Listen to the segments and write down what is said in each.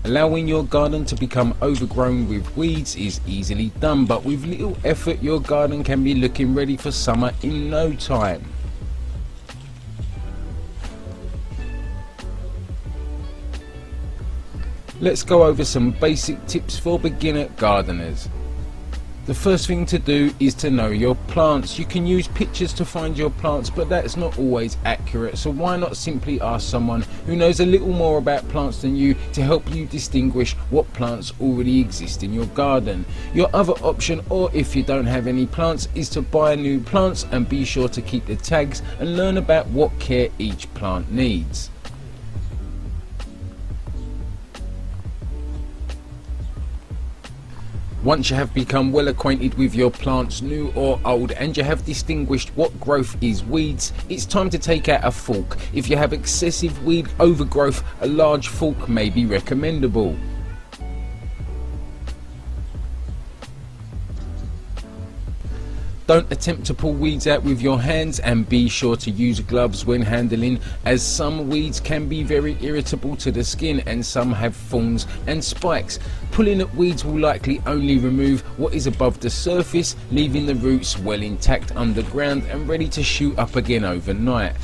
Allowing your garden to become overgrown with weeds is easily done, but with little effort your garden can be looking ready for summer in no time. Let's go over some basic tips for beginner gardeners. The first thing to do is to know your plants. You can use pictures to find your plants, but that's not always accurate, so why not simply ask someone who knows a little more about plants than you to help you distinguish what plants already exist in your garden. Your other option, or if you don't have any plants, is to buy new plants and be sure to keep the tags and learn about what care each plant needs. Once you have become well acquainted with your plants, new or old, and you have distinguished what growth is weeds, it's time to take out a fork. If you have excessive weed overgrowth, a large fork may be recommendable. Don't attempt to pull weeds out with your hands, and be sure to use gloves when handling, as some weeds can be very irritable to the skin and some have thorns and spikes. Pulling at weeds will likely only remove what is above the surface, leaving the roots well intact underground and ready to shoot up again overnight.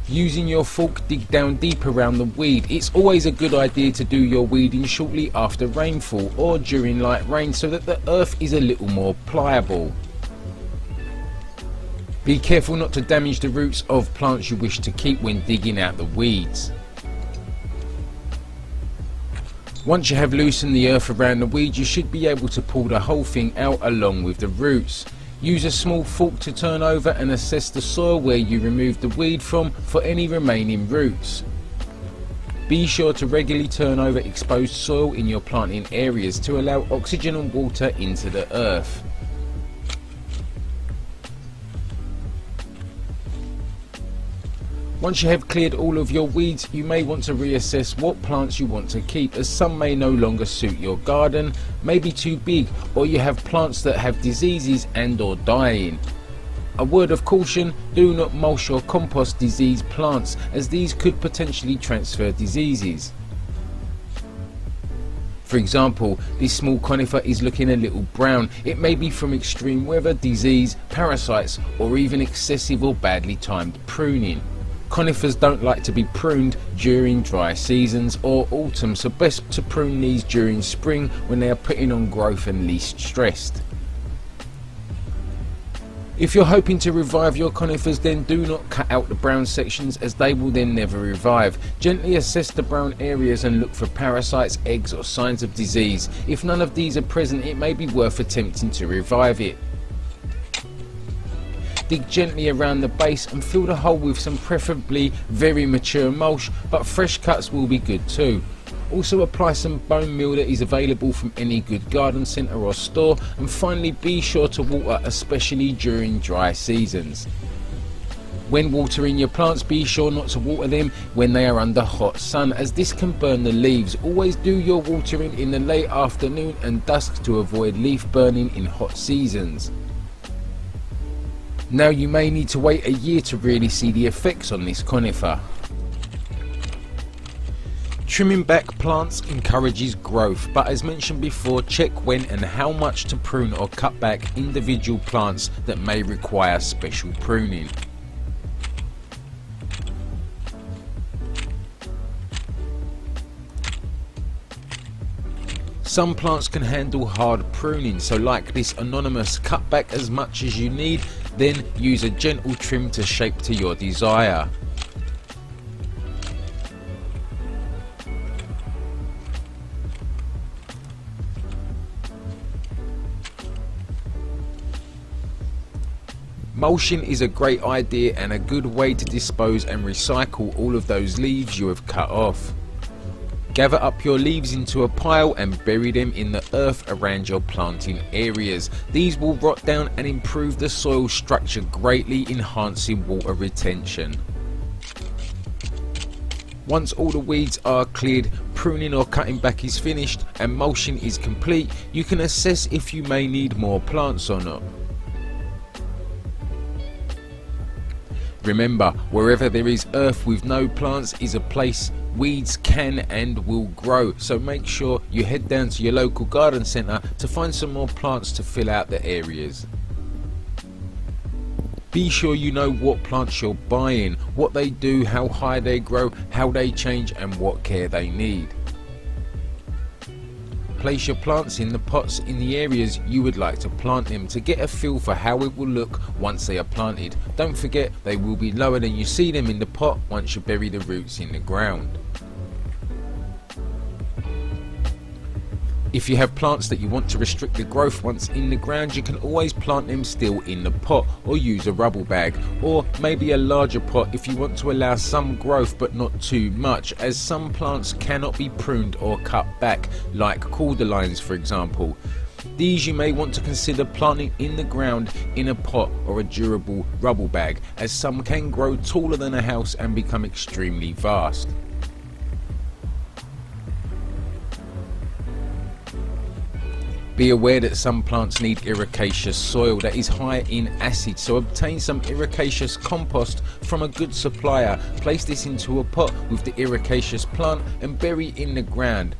Using your fork, dig down deep around the weed. It's always a good idea to do your weeding shortly after rainfall or during light rain so that the earth is a little more pliable. Be careful not to damage the roots of plants you wish to keep when digging out the weeds. Once you have loosened the earth around the weeds, you should be able to pull the whole thing out along with the roots. Use a small fork to turn over and assess the soil where you removed the weed from for any remaining roots. Be sure to regularly turn over exposed soil in your planting areas to allow oxygen and water into the earth. Once you have cleared all of your weeds, you may want to reassess what plants you want to keep, as some may no longer suit your garden, may be too big, or you have plants that have diseases and or dying. A word of caution, do not mulch or compost diseased plants, as these could potentially transfer diseases. For example, this small conifer is looking a little brown. It may be from extreme weather, disease, parasites, or even excessive or badly timed pruning. Conifers don't like to be pruned during dry seasons or autumn, so best to prune these during spring when they are putting on growth and least stressed. If you're hoping to revive your conifers, then do not cut out the brown sections, as they will then never revive. Gently assess the brown areas and look for parasites, eggs or signs of disease. If none of these are present, it may be worth attempting to revive it. Dig gently around the base and fill the hole with some preferably very mature mulch, but fresh cuts will be good too. Also apply some bone meal that is available from any good garden centre or store, and finally be sure to water, especially during dry seasons. When watering your plants, be sure not to water them when they are under hot sun, as this can burn the leaves. Always do your watering in the late afternoon and dusk to avoid leaf burning in hot seasons. Now you may need to wait a year to really see the effects on this conifer. Trimming back plants encourages growth, but as mentioned before, check when and how much to prune or cut back individual plants that may require special pruning. Some plants can handle hard pruning, so like this anonymous, cut back as much as you need, then use a gentle trim to shape to your desire. Mulching is a great idea and a good way to dispose and recycle all of those leaves you have cut off. Gather up your leaves into a pile and bury them in the earth around your planting areas. These will rot down and improve the soil structure, greatly enhancing water retention. Once all the weeds are cleared, pruning or cutting back is finished and mulching is complete, you can assess if you may need more plants or not. Remember, wherever there is earth with no plants is a place weeds can and will grow, so make sure you head down to your local garden centre to find some more plants to fill out the areas. Be sure you know what plants you're buying, what they do, how high they grow, how they change and what care they need. Place your plants in the pots in the areas you would like to plant them to get a feel for how it will look once they are planted. Don't forget, they will be lower than you see them in the pot once you bury the roots in the ground. If you have plants that you want to restrict the growth once in the ground, you can always plant them still in the pot or use a rubble bag, or maybe a larger pot if you want to allow some growth but not too much, as some plants cannot be pruned or cut back, like cordylines for example. These you may want to consider planting in the ground in a pot or a durable rubble bag, as some can grow taller than a house and become extremely vast. Be aware that some plants need ericaceous soil that is high in acid, so obtain some ericaceous compost from a good supplier. Place this into a pot with the ericaceous plant and bury in the ground.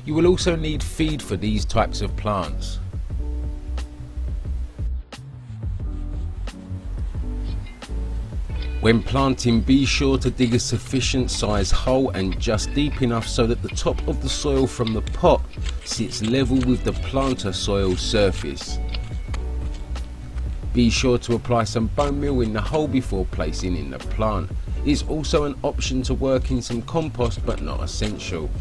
You will also need feed for these types of plants. When planting, be sure to dig a sufficient size hole and just deep enough so that the top of the soil from the pot sits level with the planter soil surface. Be sure to apply some bone meal in the hole before placing in the plant. It is also an option to work in some compost, but not essential.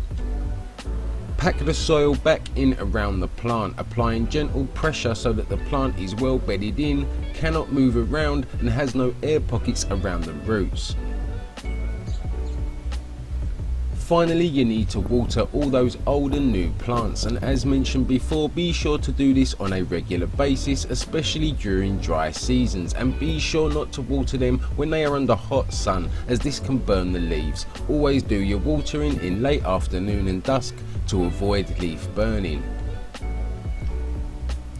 Pack the soil back in around the plant, applying gentle pressure so that the plant is well bedded in, cannot move around and has no air pockets around the roots. Finally, you need to water all those old and new plants, and as mentioned before, be sure to do this on a regular basis, especially during dry seasons, and be sure not to water them when they are under hot sun, as this can burn the leaves. Always do your watering in late afternoon and dusk to avoid leaf burning.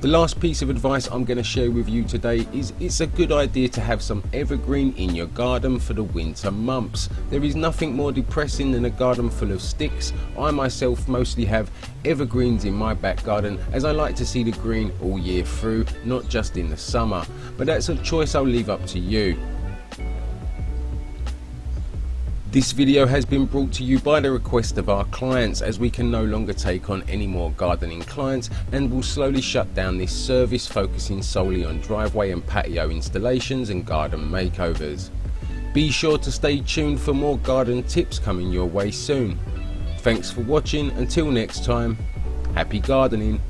The last piece of advice I'm going to share with you today is it's a good idea to have some evergreen in your garden for the winter months. There is nothing more depressing than a garden full of sticks. I myself mostly have evergreens in my back garden, as I like to see the green all year through, not just in the summer. But that's a choice I'll leave up to you. This video has been brought to you by the request of our clients, as we can no longer take on any more gardening clients and will slowly shut down this service, focusing solely on driveway and patio installations and garden makeovers. Be sure to stay tuned for more garden tips coming your way soon. Thanks for watching. Until next time, happy gardening.